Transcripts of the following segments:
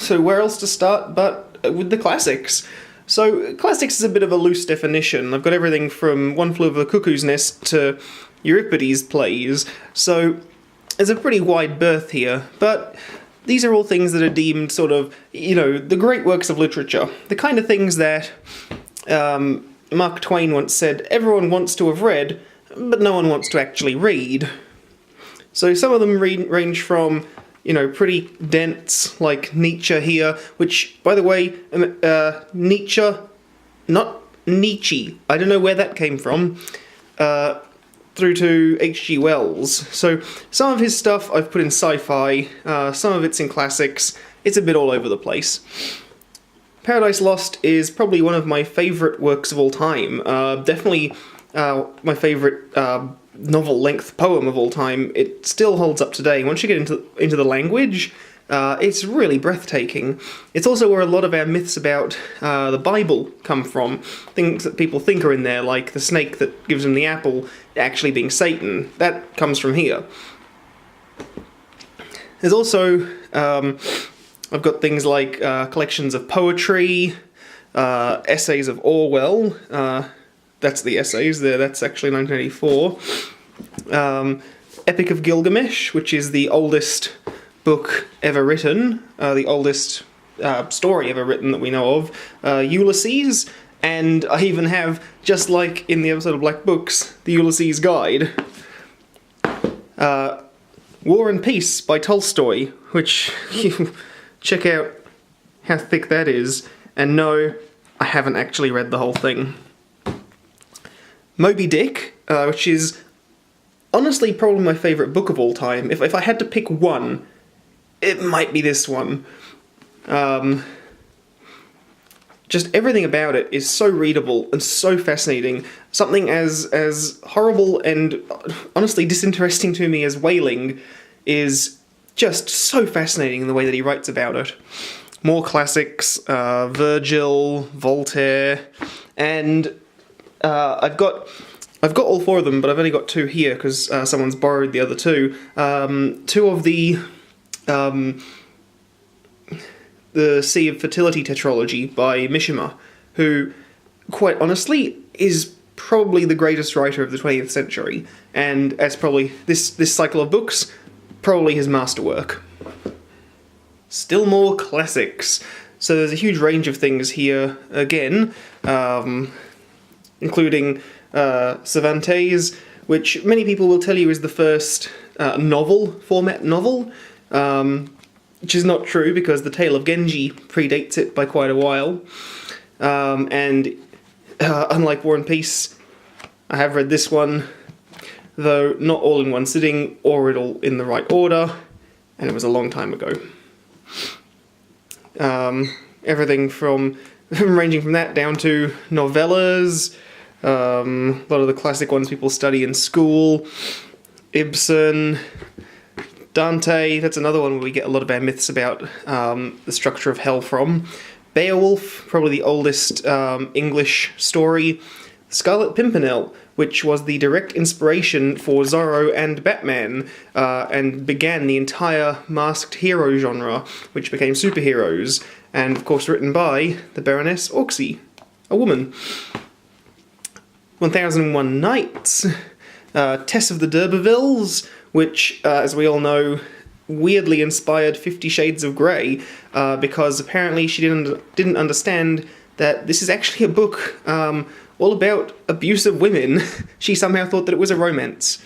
So where else to start but with the classics? So classics is a bit of a loose definition. I've got everything from One Flew Over the Cuckoo's Nest to Euripides plays, so there's a pretty wide berth here, but these are all things that are deemed sort of, the great works of literature. The kind of things that Mark Twain once said, everyone wants to have read, but no one wants to actually read. So some of them range from, pretty dense, like Nietzsche here, which, by the way, Nietzsche, not Nietzsche, I don't know where that came from, through to H.G. Wells. So some of his stuff I've put in sci-fi, some of it's in classics, it's a bit all over the place. Paradise Lost is probably one of my favourite works of all time, definitely my favourite novel-length poem of all time. It still holds up today. Once you get into the language, it's really breathtaking. It's also where a lot of our myths about the Bible come from. Things that people think are in there, like the snake that gives them the apple actually being Satan. That comes from here. There's also, I've got things like collections of poetry, essays of Orwell. That's the essays there, that's actually 1984. Epic of Gilgamesh, which is the oldest book ever written, the oldest story ever written that we know of, Ulysses, and I even have, just like in the episode of Black Books, the Ulysses Guide. War and Peace by Tolstoy, which you check out how thick that is, and no, I haven't actually read the whole thing. Moby Dick, which is honestly probably my favourite book of all time. If I had to pick one, it might be this one. Just everything about it is so readable and so fascinating. Something as horrible and honestly disinteresting to me as whaling is just so fascinating in the way that he writes about it. More classics, Virgil, Voltaire, and I've got all four of them, but I've only got two here because someone's borrowed the other two. Two of the Sea of Fertility tetralogy by Mishima, who, quite honestly, is probably the greatest writer of the 20th century, and as probably this cycle of books, probably his masterwork. Still more classics. So there's a huge range of things here, again, including Cervantes, which many people will tell you is the first format novel, which is not true because The Tale of Genji predates it by quite a while. And unlike War and Peace, I have read this one, though not all in one sitting or at all in the right order, and it was a long time ago. Everything from ranging from that down to novellas, a lot of the classic ones people study in school, Ibsen, Dante, that's another one where we get a lot of our myths about the structure of hell from. Beowulf, probably the oldest English story. Scarlet Pimpernel, which was the direct inspiration for Zorro and Batman, and began the entire masked hero genre, which became superheroes, and of course written by the Baroness Orczy, a woman. 1001 Nights, Tess of the D'Urbervilles, which, as we all know, weirdly inspired 50 Shades of Grey, because apparently she didn't understand that this is actually a book all about abusive women. She somehow thought that it was a romance.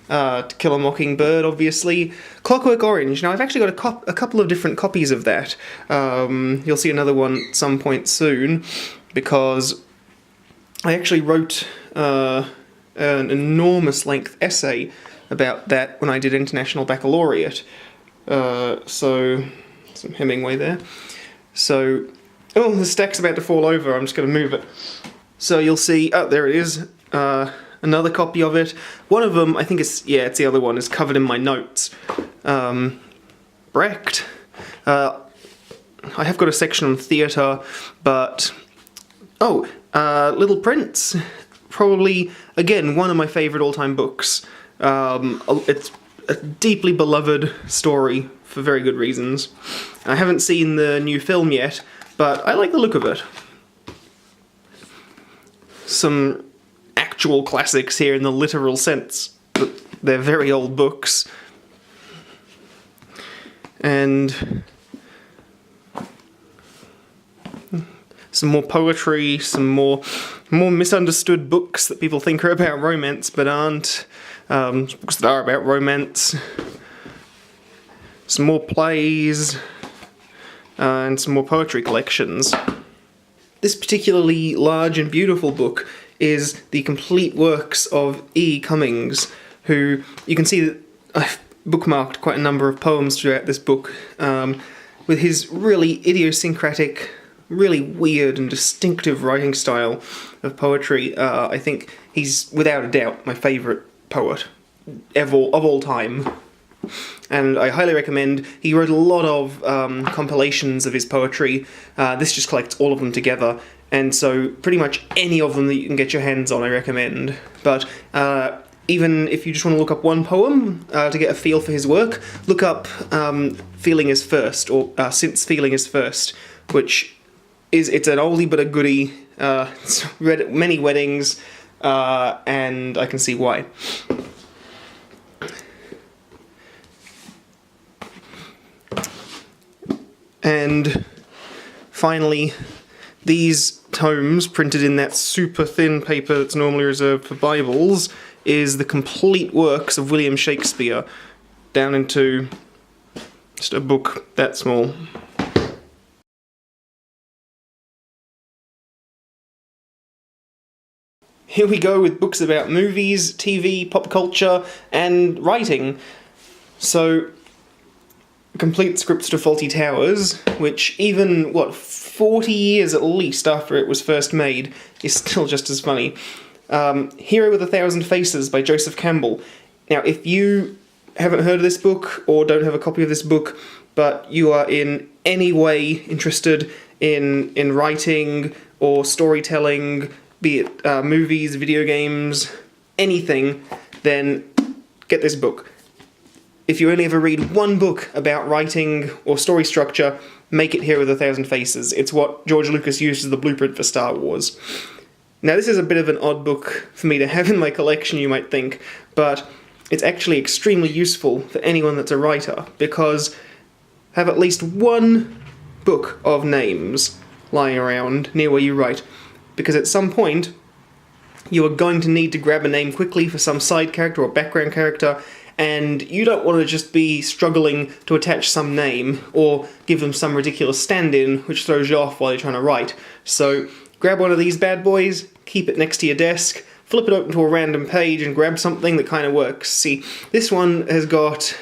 To Kill a Mockingbird, obviously. Clockwork Orange. Now, I've actually got a couple of different copies of that. You'll see another one at some point soon, because I actually wrote an enormous length essay about that when I did International Baccalaureate. So, some Hemingway there. So, oh, the stack's about to fall over, I'm just going to move it. So you'll see, oh, there it is, another copy of it. One of them, I think it's the other one, is covered in my notes. Brecht. I have got a section on theatre, but... Oh, Little Prince. Probably, again, one of my favourite all-time books. It's a deeply beloved story for very good reasons. I haven't seen the new film yet, but I like the look of it. Some actual classics here in the literal sense, but they're very old books. And some more poetry, some more misunderstood books that people think are about romance but aren't. Books that are about romance. Some more plays, and some more poetry collections. This particularly large and beautiful book is the complete works of E. Cummings, who you can see that I've bookmarked quite a number of poems throughout this book, with his really idiosyncratic, really weird and distinctive writing style of poetry. I think he's, without a doubt, my favourite poet of all time. And I highly recommend. He wrote a lot of compilations of his poetry. This just collects all of them together, and so pretty much any of them that you can get your hands on I recommend. But even if you just want to look up one poem to get a feel for his work, look up Feeling is First, or Since Feeling is First, which it's an oldie but a goodie. It's read at many weddings, and I can see why. And finally, these tomes, printed in that super thin paper that's normally reserved for Bibles, is the complete works of William Shakespeare, down into just a book that small. Here we go with books about movies, TV, pop culture, and writing. So, complete scripts to Fawlty Towers, which even, 40 years at least after it was first made, is still just as funny. Hero with a Thousand Faces by Joseph Campbell. Now, if you haven't heard of this book, or don't have a copy of this book, but you are in any way interested in writing or storytelling, be it movies, video games, anything, then get this book. If you only ever read one book about writing or story structure, make it Hero with a Thousand Faces. It's what George Lucas used as the blueprint for Star Wars. Now, this is a bit of an odd book for me to have in my collection, you might think, but it's actually extremely useful for anyone that's a writer, because have at least one book of names lying around near where you write, because at some point you are going to need to grab a name quickly for some side character or background character, and you don't want to just be struggling to attach some name or give them some ridiculous stand-in which throws you off while you're trying to write. So grab one of these bad boys, keep it next to your desk, flip it open to a random page and grab something that kind of works. See, this one has got,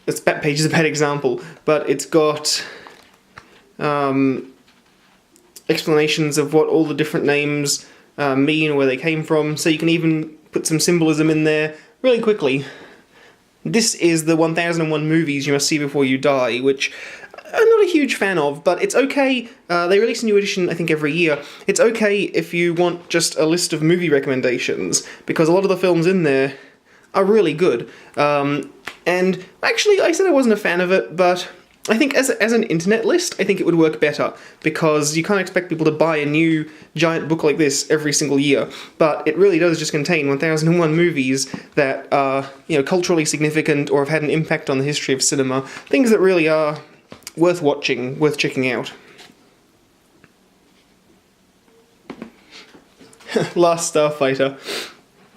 this page is a bad example, but it's got explanations of what all the different names mean or where they came from, so you can even put some symbolism in there really quickly. This is the 1001 Movies You Must See Before You Die, which I'm not a huge fan of, but it's okay. They release a new edition, I think, every year. It's okay if you want just a list of movie recommendations, because a lot of the films in there are really good. And actually, I said I wasn't a fan of it, but I think as an internet list, I think it would work better, because you can't expect people to buy a new giant book like this every single year, but it really does just contain 1001 movies that are, culturally significant or have had an impact on the history of cinema, things that really are worth watching, worth checking out. Last Starfighter.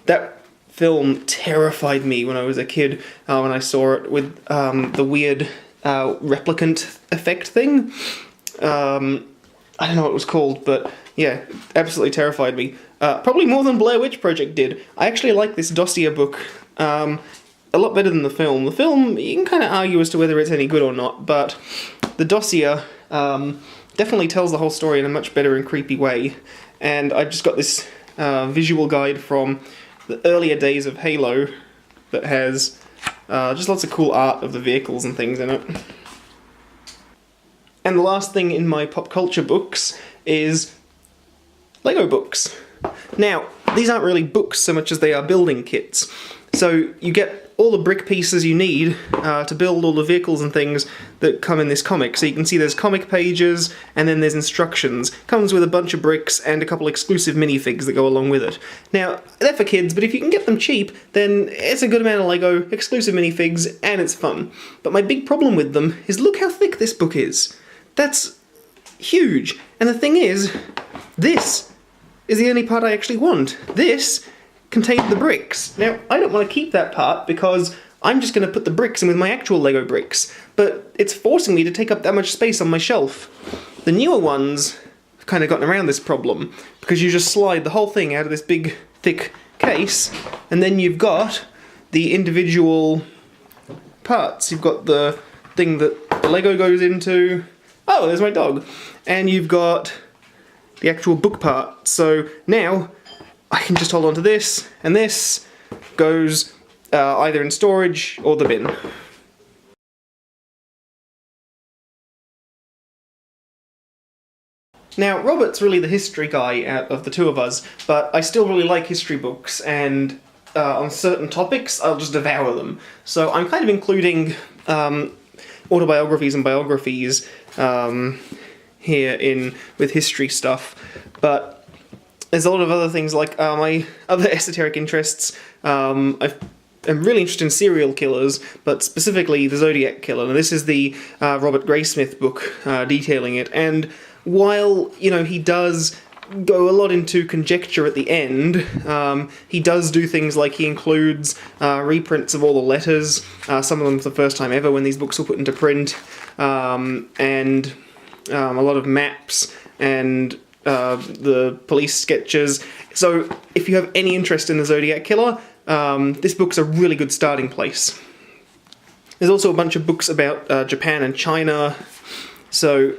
That film terrified me when I was a kid, when I saw it with the weird replicant effect thing. I don't know what it was called, but yeah, absolutely terrified me. Probably more than Blair Witch Project did. I actually like this dossier book a lot better than the film. The film, you can kind of argue as to whether it's any good or not, but the dossier definitely tells the whole story in a much better and creepy way. And I just got this visual guide from the earlier days of Halo that has just lots of cool art of the vehicles and things in it. And the last thing in my pop culture books is Lego books. Now, these aren't really books so much as they are building kits. So you get all the brick pieces you need to build all the vehicles and things that come in this comic. So you can see there's comic pages, and then there's instructions. Comes with a bunch of bricks and a couple exclusive minifigs that go along with it. Now, they're for kids, but if you can get them cheap, then it's a good amount of Lego, exclusive minifigs, and it's fun. But my big problem with them is look how thick this book is. That's huge. And the thing is, this is the only part I actually want. This contained the bricks. Now, I don't want to keep that part because I'm just going to put the bricks in with my actual Lego bricks, but it's forcing me to take up that much space on my shelf. The newer ones have kind of gotten around this problem, because you just slide the whole thing out of this big, thick case, and then you've got the individual parts. You've got the thing that the Lego goes into. Oh, there's my dog. And you've got the actual book part. So now I can just hold on to this, and this goes either in storage or the bin. Now, Robert's really the history guy out of the two of us, but I still really like history books, and on certain topics I'll just devour them. So I'm kind of including autobiographies and biographies here in with history stuff, but there's a lot of other things like my other esoteric interests. I'm really interested in serial killers, but specifically the Zodiac Killer. Now, this is the Robert Graysmith book detailing it, and while, you know, he does go a lot into conjecture at the end, he does do things like he includes reprints of all the letters, some of them for the first time ever when these books were put into print, and a lot of maps and the police sketches. So if you have any interest in the Zodiac Killer, this book's a really good starting place. There's also a bunch of books about Japan and China, so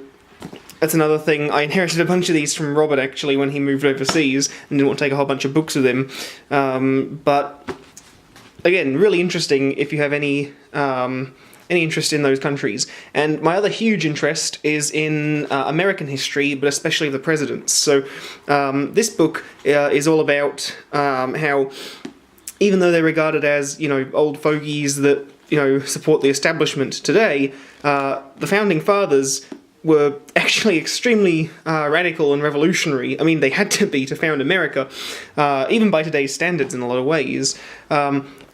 that's another thing. I inherited a bunch of these from Robert, actually, when he moved overseas and didn't want to take a whole bunch of books with him. But again, really interesting if you have any interest in those countries. And my other huge interest is in American history, but especially the presidents. So this book is all about how, even though they're regarded as, you know, old fogies that, you know, support the establishment today, the founding fathers were actually extremely radical and revolutionary. I mean, they had to be to found America, even by today's standards in a lot of ways.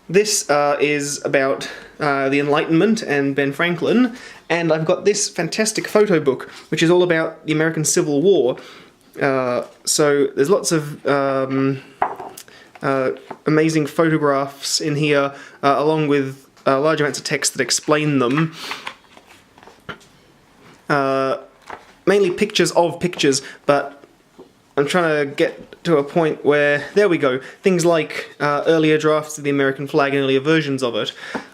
This is about the Enlightenment and Ben Franklin, and I've got this fantastic photo book, which is all about the American Civil War. So there's lots of amazing photographs in here, along with large amounts of text that explain them. Mainly pictures of pictures, but I'm trying to get to a point where, there we go, things like earlier drafts of the American flag and earlier versions of it.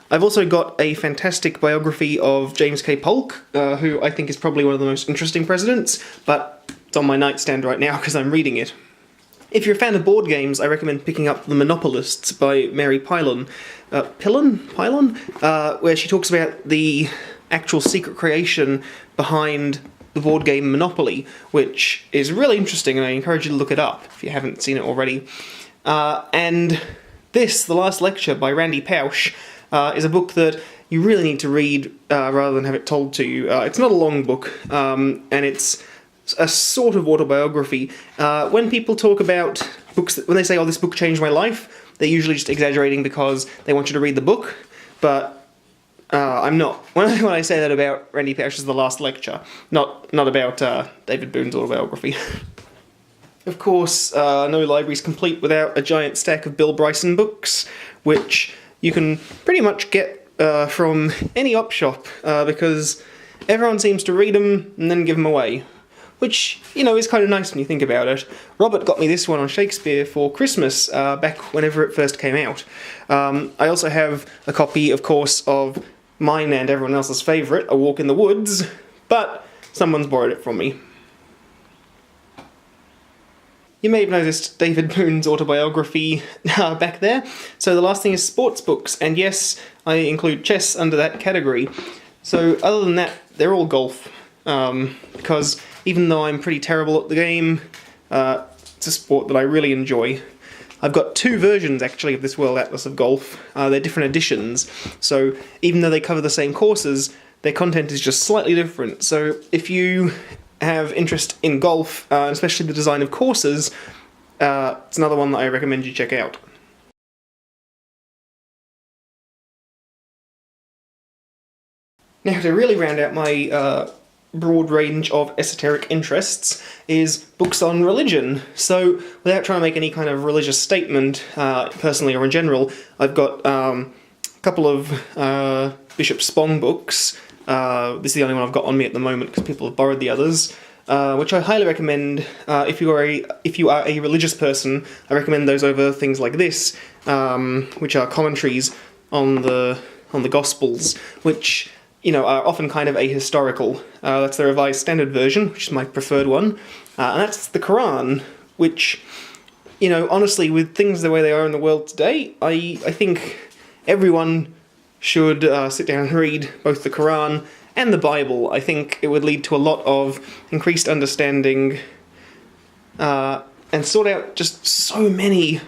I've also got a fantastic biography of James K. Polk, who I think is probably one of the most interesting presidents, but it's on my nightstand right now because I'm reading it. If you're a fan of board games, I recommend picking up The Monopolists by Mary Pylon, where she talks about the actual secret creation behind the board game Monopoly, which is really interesting, and I encourage you to look it up if you haven't seen it already. And this, The Last Lecture by Randy Pausch, is a book that you really need to read rather than have it told to you. It's not a long book, and it's a sort of autobiography. When people talk about books, when they say, oh, this book changed my life, they're usually just exaggerating because they want you to read the book, but I'm not. When I say that about Randy Pausch's The Last Lecture, not about David Boone's autobiography. Of course, no library's complete without a giant stack of Bill Bryson books, which you can pretty much get from any op shop, because everyone seems to read them and then give them away. Which, you know, is kind of nice when you think about it. Robert got me this one on Shakespeare for Christmas, back whenever it first came out. I also have a copy, of course, of mine and everyone else's favourite, A Walk in the Woods, but someone's borrowed it from me. You may have noticed David Boone's autobiography back there. So the last thing is sports books, and yes, I include chess under that category. So other than that, they're all golf, because even though I'm pretty terrible at the game, it's a sport that I really enjoy. I've got two versions, actually, of this World Atlas of Golf. They're different editions, so even though they cover the same courses, their content is just slightly different. So if you have interest in golf, especially the design of courses, it's another one that I recommend you check out. Now, to really round out my broad range of esoteric interests is books on religion. So, without trying to make any kind of religious statement, personally or in general, I've got a couple of Bishop Spong books. This is the only one I've got on me at the moment because people have borrowed the others, which I highly recommend. If you are a religious person, I recommend those over things like this, which are commentaries on the Gospels, which, you know, are often kind of ahistorical. That's the Revised Standard Version, which is my preferred one. And that's the Quran, which, you know, honestly, with things the way they are in the world today, I think everyone should sit down and read both the Quran and the Bible. I think it would lead to a lot of increased understanding and sort out just so many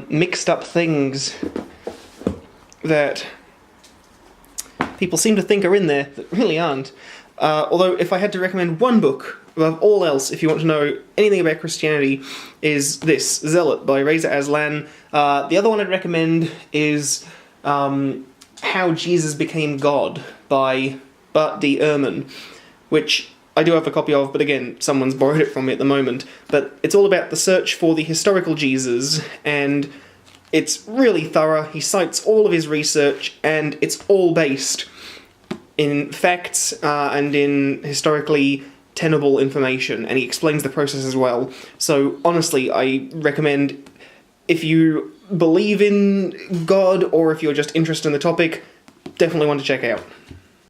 mixed up things that people seem to think are in there that really aren't. Although, if I had to recommend one book above all else, if you want to know anything about Christianity, is this, Zealot by Reza Aslan. The other one I'd recommend is How Jesus Became God by Bart D. Ehrman, which I do have a copy of, but again, someone's borrowed it from me at the moment. But it's all about the search for the historical Jesus, and it's really thorough. He cites all of his research, and it's all based in facts and in historically tenable information, and he explains the process as well. So honestly, I recommend, if you believe in God or if you're just interested in the topic, definitely one to check out.